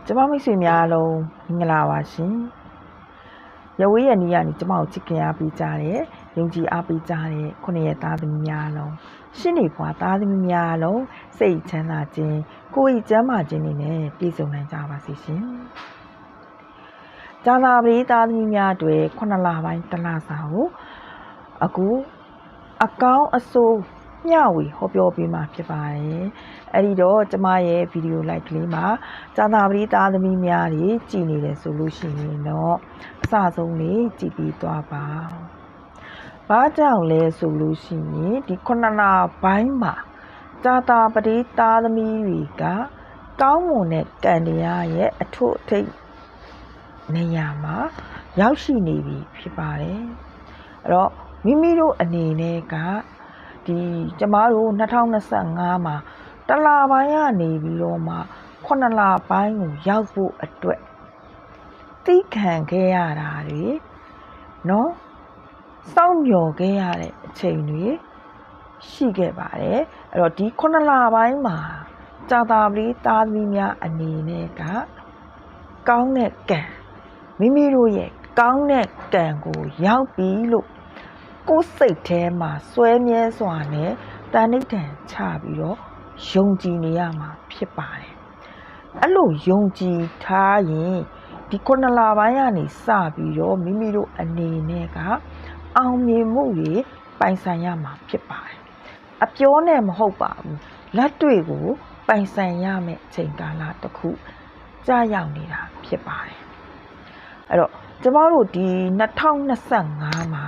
ကျမမိတ်ဆွေများအားလုံးမင်္ဂလာပါရှင်။ရဝေးရနီးရနေကျမကိုချစ်ခင်အားပေးကြတဲ့ယုံကြည်အားပေးကြတဲ့ခုနှစ်ရက်သားသမီးများအားလုံးရှင်းနေဖွာသားသမီးများအားလုံးစိတ်ချမ်းသာခြင်းကိုယ်ဤကျမ်းမာခြင်းတွေနဲ့ပြည့်စုံနိုင်ကြပါစေရှင်။ကြာသာပရိသားသမီးများတွေ9လပိုင်းတလစာကိုအခုအကောင်းအဆိုးမျှဝေဟောပြောပေးမှာဖြစ်ပါတယ်။အဲ့ဒီတော့ကျမရဲ့ဗီဒီယိုလိုက်ကလေးမှာကြာသာပရိသားသမီးများတွေကြည်နေတယ်ဆိုလို့ရှိရင်တော့အစဆုံးလေးကြည်ပြီးသွားပါ။ဘာကြောင့်လဲဆိုလို့ရှိရင်ဒီ9လပိုင်းမှာကြာသာပရိသားသမီးတွေကကောင်းမွန်တဲ့ကံတရားရဲ့အထွတ်အထိပ်နေရာမှာရောက်ရှိနေပြီဖြစ်ပါတယ်။အဲ့တော့မိမိတို့အနေနဲ့ကဒီကျမတို့2025မှာတလပိုင်းကနေပြီးတော့မှ9လပိုင်းကိုရောက်ဖို့အတွက်သိခံခဲ့ရတာတွေနော်စောင့်မျှော်ခဲ့ရတဲ့အချိန်တွေရှိခဲ့ပါတယ်အဲ့တော့ဒီ9လပိုင်းမှာကြာသာပရိသားသမီးများအနေနဲ့ကကောင်းတဲ့ကံမိမိတို့ရဲ့ကောင်းတဲ့ကံကိုရောက်ပြီလို့ကိုယ်စိတ်ထဲမှာစွဲမြဲစွာနဲ့တဏှိတံချပြီးတော့ယုံကြည်နေရမှာဖြစ်ပါတယ်အဲ့လိုယုံကြည်ထားရင်ဒီ9လပိုင်းကနေစပြီးတော့မိမိတို့အနေနဲ့ကအောင်မြင်မှုတွေပိုင်ဆိုင်ရမှာဖြစ်ပါတယ်အပြောနဲ့မဟုတ်ပါဘူးလက်တွေ့ကိုပိုင်ဆိုင်ရမယ့်ချိန်ကာလတစ်ခုကြာရောက်နေတာဖြစ်ပါတယ်အဲ့တော့ကျမတို့ဒီ2025မှာ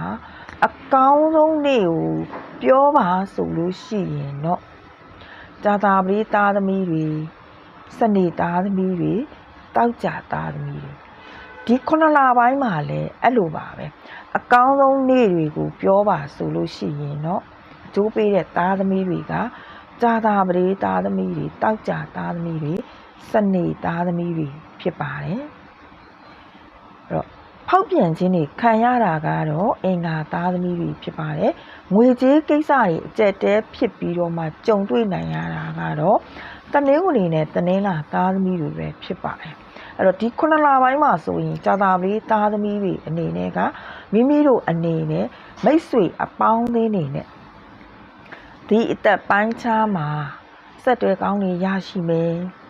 အကောင်းဆုံးနေ့ကိုပြောပါဆိုလို့ရှိရင်တော့ကြာသာပရိသားသမီးတွေစနေသားသမီးတွေတောက်ကြသားသမီးတွေဒီ9လပိုင်းမှာလည်းအဲ့လိုပါပဲအကောင်းဆုံးနေ့တွေကိုပြောပါဆိုလို့ရှိရင်တော့အကျိုးပေးတဲ့သားသမီးတွေကကြာသာပရိသားသမီးတွေတောက်ကြသားသမီးတွေစနေသားသမီးတွေဖြစ်ပါတယ်အဲ့တော့ဖောက်ပြန်ခြင်းတွေခံရတာကတော့အင်္ဂါသားသမီးတွေဖြစ်ပါတယ်။ငွေကြေးကိစ္စတွေအကျက်တဲဖြစ်ပြီးတော့မှကြုံတွေ့နိုင်ရတာကတော့တနင်္ဂနွေနဲ့တနင်္လာသားသမီးတွေပဲဖြစ်ပါတယ်။အဲ့တော့ဒီ9လပိုင်းမှာဆိုရင်ကြာသာပရိသားသမီးတွေအနေနဲ့ကမိမိတို့အနေနဲ့မိတ်ဆွေအပေါင်းအသင်းတွေနဲ့ဒီအသက်ပိုင်းခြားမှာဆက်တွဲကောင်းတွေရရှိမယ်။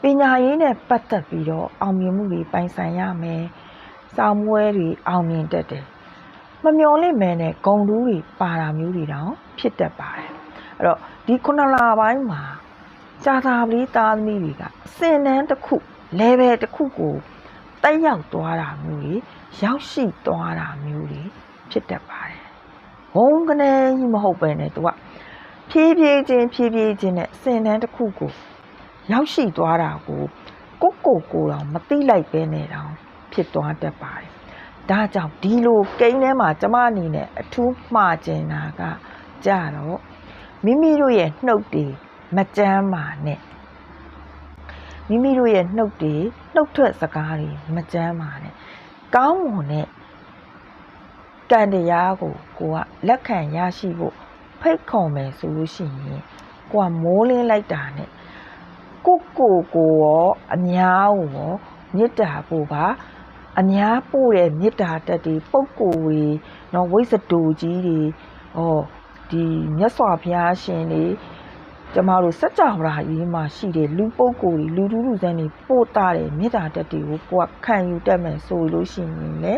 ပညာရေးနဲ့ပတ်သက်ပြီးတော့အောင်မြင်မှုတွေပိုင်ဆိုင်ရမယ်။စာမွဲတွေအောင်မြင်တတ်တယ်။မမျှော်လင့်မဲနဲ့ဂုဏ်တူးတွေပါတာမျိုးတွေတောင်ဖြစ်တတ်ပါတယ်။အဲ့တော့ဒီ9လပိုင်းမှာကြာသာပရိသားသမီးတွေကစင်တန်းတစ်ခု level တစ်ခုကိုတက်ရောက်သွားတာမျိုးတွေရောက်ရှိသွားတာမျိုးတွေဖြစ်တတ်ပါတယ်။ဘုံကနေကြီးမဟုတ်ပဲနဲ့သူကဖြည်းဖြည်းချင်းနဲ့စင်တန်းတစ်ခုကိုရောက်ရှိသွားတာကိုကိုတော့မသိလိုက်ပဲနဲ့တောင်ဖြစ်သွားတတ်ပါတယ်။ဒါကြောင့်ဒီလိုကိန်းထဲမှာကျမအနေနဲ့အထူးမှားကျင်တာကကြတော့မိမိတို့ရဲ့နှုတ်တွေမကြမ်းပါနဲ့မိမိတို့ရဲ့နှုတ်ထွက်စကားတွေမကြမ်းပါနဲ့ကောင်းမွန်တဲ့ကံတရားကိုကလက်ခံရရှိဖို့ဖိတ်ခေါ်မယ်ဆိုလို့ရှိရင်ကိုကမိုးလင်းလိုက်တာနဲ့ကိုရောအများကိုရောမေတ္တာပို့ပါအများပို့တဲ့မေတ္တာတက်တွေပုပ်ကိုတွေနော်ဝိဇ္ဇတူကြီးတွေဒီမြတ်စွာဘုရားရှင်တွေကျမတို့စัจ java ရာကြီးမှာရှိတဲ့လူပုပ်ကိုတွေလူတူစန်းတွေပို့တာတဲ့မေတ္တာတက်တွေကိုကိုကခံယူတတ်မယ်ဆိုလို့ရှိရင်လေ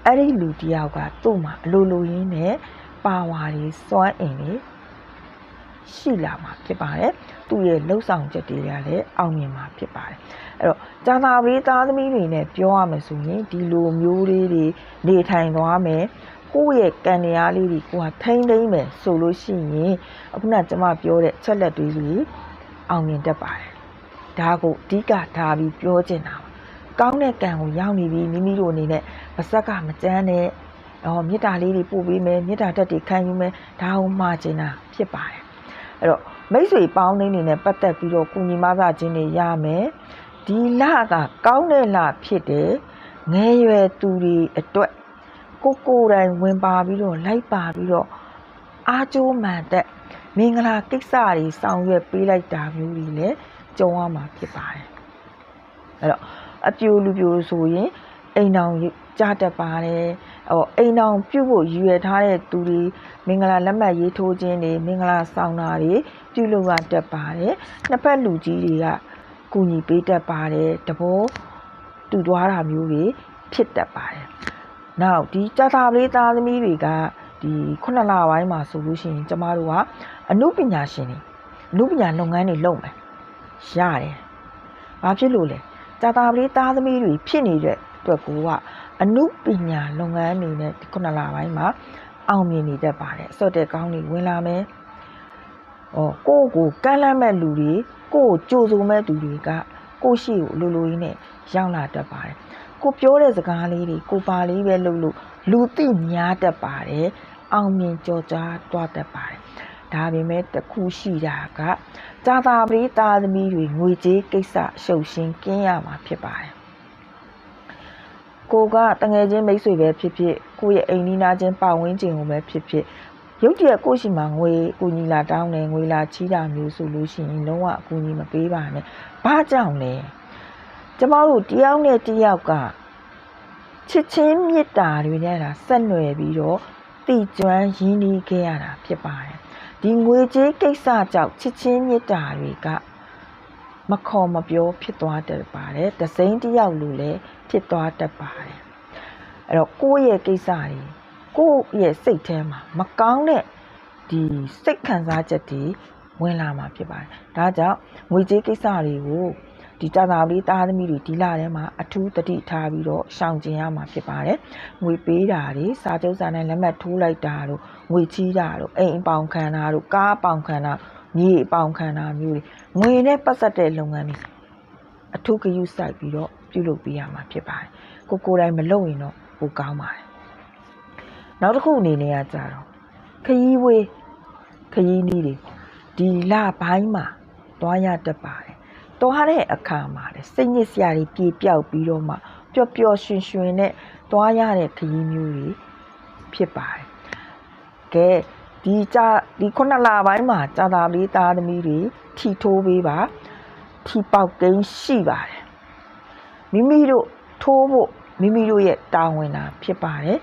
အဲ့ဒီလူတယောက်ကသူ့မှာအလိုရင်းနဲ့ပါဝါတွေစွမ်းအင်တွေရှိလာမှာဖြစ်ပါတယ်သူ့ရဲ့လှုပ်ဆောင်ချက်တွေကလည်းအောင်မြင်မှာဖြစ်ပါတယ်အဲ့တော့ကြာသာပရိသားသမီးတွေနဲ့ပြောရမယ်ဆိုရင်ဒီလိုမျိုးလေးတွေနေထိုင်သွားမယ်ကိုယ့်ရဲ့ကံတရားလေးတွေကိုကထိမ့်မယ်ဆိုလို့ရှိရင်အခုနကျမပြောတဲ့ချက်လက်တွေကြီးအောင်မြင်တတ်ပါတယ်ဒါကိုအဓိကထားပြီးပြောချင်တာပါကောင်းတဲ့ကံကိုရောက်နေပြီးမိမိတို့အနေနဲ့ပါဇက်ကမကြမ်းနဲ့မေတ္တာလေးတွေပို့ပေးမယ်မေတ္တာတက်တွေခံယူမယ်ဒါကိုမှာချင်တာဖြစ်ပါတယ်အဲ့တော့မိတ်ဆွေပေါင်းနေနဲ့ပတ်သက်ပြီးတော့ကုညီမဆခြင်းတွေရမယ်ဒီလကကောင်းတဲ့လဖြစ်တယ်ငယ်ရွယ်သူတွေအတွက်ကိုယ်တိုင်ဝင်ပါပြီးတော့လိုက်ပါပြီးတော့အားကျိုးမှန်တဲ့မင်္ဂလာကိစ္စတွေဆောင်ရွက်ပေးလိုက်တာမျိုးတွေလည်း ကြုံရမှာဖြစ်ပါတယ်အဲ့တော့အပြိုလူပြိုဆိုရင်အိမ်တော်ကြားတတ်ပါတယ်အိမ်တော်ပြုတ်ဖို့ရည်ရွယ်ထားတဲ့သူတွေမင်္ဂလာလက်မှတ်ရေးထိုးခြင်းတွေမင်္ဂလာဆောင်တာတွေပြုလုပ်ရတတ်ပါတယ်နှစ်ဖက်လူကြီးတွေကကူညီပေးတတ်ပါတယ်တဘောတူသွားတာမျိုးတွေဖြစ်တတ်ပါတယ်နောက်ဒီကြာသာပလေးသားသမီးတွေကဒီ9လပိုင်းမှာဆိုလို့ရှိရင်ကျမတို့ကအနုပညာရှင်တွေအနုပညာလုပ်ငန်းတွေလုပ်မယ်ရတယ်ဘာဖြစ်လို့လဲကြာသာပလေးသားသမီးတွေဖြစ်နေတဲ့အတွက်ကအနုပညာလုပ်ငန်းတွေနဲ့ဒီ9လပိုင်းမှာအောင်မြင်နေတတ်ပါတယ်အစောတဲ့ကောင်းတွေဝင်လာမယ်ကိုယ့်ကိုကမ်းလှမ်းမဲ့လူတွေကိုယ့်ကိုကြိုဆိုမဲ့သူတွေကကိုယ့်ရှိကိုလိုလိုရင်းနဲ့ရောက်လာတတ်ပါတယ်ကိုပြောတဲ့စကားလေးတွေကိုပါလေးပဲလုပ်လို့လူသိများတတ်ပါတယ်အောင်မြင်ကြော်ကြားသွားတတ်ပါတယ်ဒါပေမဲ့တခုရှိတာကကြာသာပလေးသားသမီးတွေငွေကြေးကိစ္စရှုပ်ရှင်းကင်းရမှာဖြစ်ပါတယ်ကိုကတငယ်ချင်းမိတ်ဆွေပဲဖြစ်ဖြစ်ကိုရဲ့အိမ်နီးနားချင်းပတ်ဝန်းကျင်ကိုပဲဖြစ်ဖြစ်ရုပ်တရက်ကိုရှိမှငွေကူညီလာတောင်းတယ်ငွေလာချီးတာမျိုးဆိုလို့ရှိရင်လုံးဝအကူအညီမပေးပါနဲ့ဘာကြောင့်လဲကျမတို့တယောက်နဲ့တယောက်ကချစ်ချင်းမေတ္တာတွေနဲ့ဆက်နွယ်ပြီးတော့တည်ကျွမ်းရင်းနှီးခဲ့ရတာဖြစ်ပါတယ်ဒီငွေကြေးကိစ္စကြောင့်ချစ်ချင်းမေတ္တာတွေကမခေါ်မပြောဖြစ်သွားတတ်ပါတယ်တစိမ့်တယောက်လိုလည်းဖြစ်သွားတတ်ပါတယ်အဲ့တော့ကိုယ့်ရဲ့ကိစ္စတွေကိုယ့်ရဲ့စိတ်ထဲမှာမကောင်းတဲ့ဒီစိတ်ခံစားချက်တွေဝင်လာမှာဖြစ်ပါတယ်ဒါကြောင့်ငွေကြေးကိစ္စတွေကိုဒီကြာသာပလေးသားသမီးတွေဒီလထဲမှာအထူးတတိထားပြီးတော့ရှောင်ကျဉ်ရမှာဖြစ်ပါတယ်ငွေပေးတာတွေစာချုပ်စာနဲ့လက်မှတ်ထိုးလိုက်တာတို့ငွေချီးတာတို့အိမ်အပေါင်ခံတာတို့ကားအပေါင်ခံတာမြေအပေါင်ခံတာမျိုးတွေငွေနဲ့ပတ်သက်တဲ့လုပ်ငန်းတွေအထူးဂရုစိုက်ပြီးတော့ပြုလုပ်ပေးရမှာဖြစ်ပါတယ်ကိုယ်တိုင်မလုပ်ရင်တော့ပိုကောင်းပါတယ်နောက်တစ်ခုအနေနဲ့ကကြတော့ခရီးဝေးခရီးနည်းတွေဒီလပိုင်းမှာတွားရတတ်ပါတယ်တွားတဲ့အခါမှာလေစိတ်ညစ်စရာတွေပြေပြောက်ပြီးတော့မှပျော်ပျော်ရွှင်ရွှင်နဲ့တွားရတဲ့ခရီးမျိုးတွေဖြစ်ပါတယ်ကဲဒီ9လပိုင်းမှာကြာသာပလေးသားသမီးတွေထီထိုးပေးပါထီပေါက်ကိန်းရှိပါတယ်မိမိတို့ထိုးဖို့မိမိတို့ရဲ့တာဝန်တာဖြစ်ပါတယ်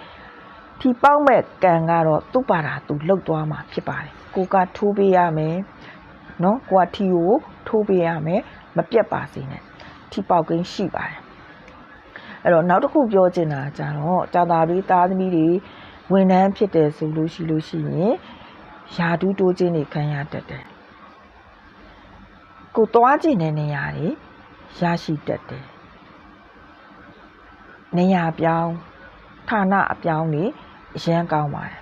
ထီပေါက်မဲ့ကံကတော့သူ့ပါတာသူလှုပ်သွားမှာဖြစ်ပါတယ်ကိုကထိုးပေးရမယ်နော်ကိုကထီကိုထိုးပေးရမယ်မပြတ်ပါစေနဲ့ထီပေါက်ကိန်းရှိပါတယ်အဲ့တော့နောက်တစ်ခုပြောချင်တာကြတော့ကြာသာပလေးသားသမီးတွေဝန်ထမ်းဖြစ်တယ်ဆိုလို့ရှိရင်ယာဒူးတိုးခြင်းတွေခံရတတ်တယ်ကိုသွားကျင်တဲ့နေရာတွေရရှိတတ်တယ်နေရာပြောင်းဌာနအပြောင်းတွေအရန်ကောင်းပါတယ်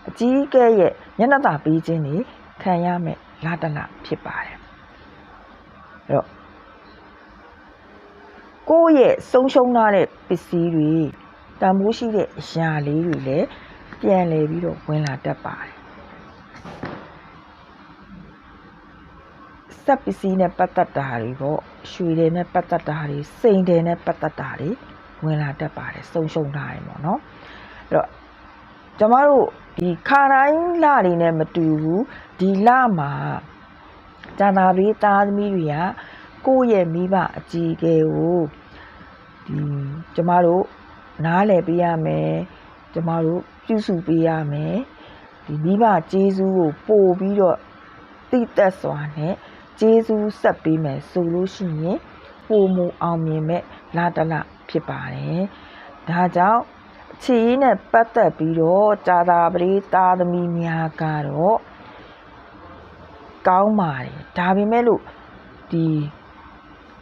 အကြီးအကဲရဲ့မျက်နှာသာပေးခြင်းတွေခံရမယ်လာတလဖြစ်ပါတယ်အဲ့တော့ကိုယ့်ရဲ့ဆုံးရှုံးထားတဲ့ပစ္စည်းတွေတန်ဖိုးရှိတဲ့အရာလေးတွေလည်းပြန်လည်ပြီးတော့ဝင်လာတတ်ပါတယ်စက်ပစ္စည်းနဲ့ပတ်သက်တာတွေပေါ့ရွှေတွေနဲ့ပတ်သက်တာတွေစိန်တွေနဲ့ပတ်သက်တာတွေဝင်လာတတ်ပါတယ်ဆုံးရှုံးထားရင်ပေါ့နော်အဲ့တော့ကျမတို့ဒီခါတိုင်းလတွေနဲ့မတူဘူးဒီလမှာကြာသာပလေးသားသမီးတွေကကိုယ့်ရဲ့မိဘအကြီးအကဲကိုကျမတို့နားလည်ပေးရမယ်ကျမတို့ပြုစုပေးရမယ်ဒီမိဘကျေးဇူးကိုပို့ပြီးတော့တိသက်စွာနဲ့ကျေးဇူးဆက်ပေးမယ်ဆိုလို့ရှိရင်ပို့မှုအောင်မြင်မဲ့လာတလဖြစ်ပါတယ်ဒါကြောင့်ခြေရည်နဲ့ပတ်သက်ပြီးတော့ကြာသာပလေးသားသမီးများကတော့ကောင်းပါတယ်ဒါပေမဲ့လို့ဒီ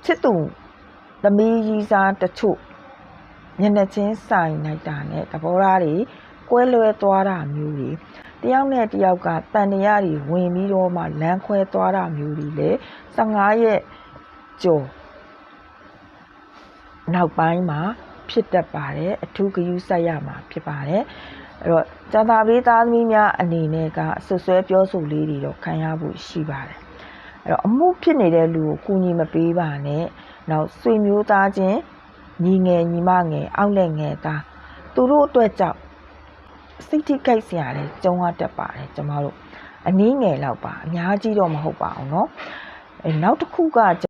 ချစ်သူသမီးကြီးစားတချို့မျက်နှာချင်းဆိုင်လိုက်တာနဲ့သဘောထားတွေကွဲလွဲသွားတာမျိုးတွေတယောက်နဲ့တယောက်ကတန်တရားတွေဝင်ပြီးတော့မှလမ်းခွဲသွားတာမျိုးတွေလေ15ရက်ကျော်နောက်ပိုင်းမှာဖြစ်တတ်ပါတယ်အထူးဂရုစိုက်ရမှာဖြစ်ပါတယ်အဲ့တော့ကြာသာပလေးသားသမီးများအနေနဲ့ကဆွဆွဲပြောဆိုလေးတွေတော့ခံရဖို့ရှိပါတယ်အဲ့တော့အမှုဖြစ်နေတဲ့လူကိုကူညီမပေးပါနဲ့နောက်ဆွေမျိုးသားချင်းညီငယ်ညီမငယ်အောက်လက်ငယ်သားသူတို့အတွက်ကြောင့်စိတ်ထိခိုက်စရာတွေကြုံရတတ်ပါတယ်ကျမတို့အနည်းငယ်လောက်ပါအများကြီးတော့မဟုတ်ပါဘူးเนาะနောက်တစ်ခုက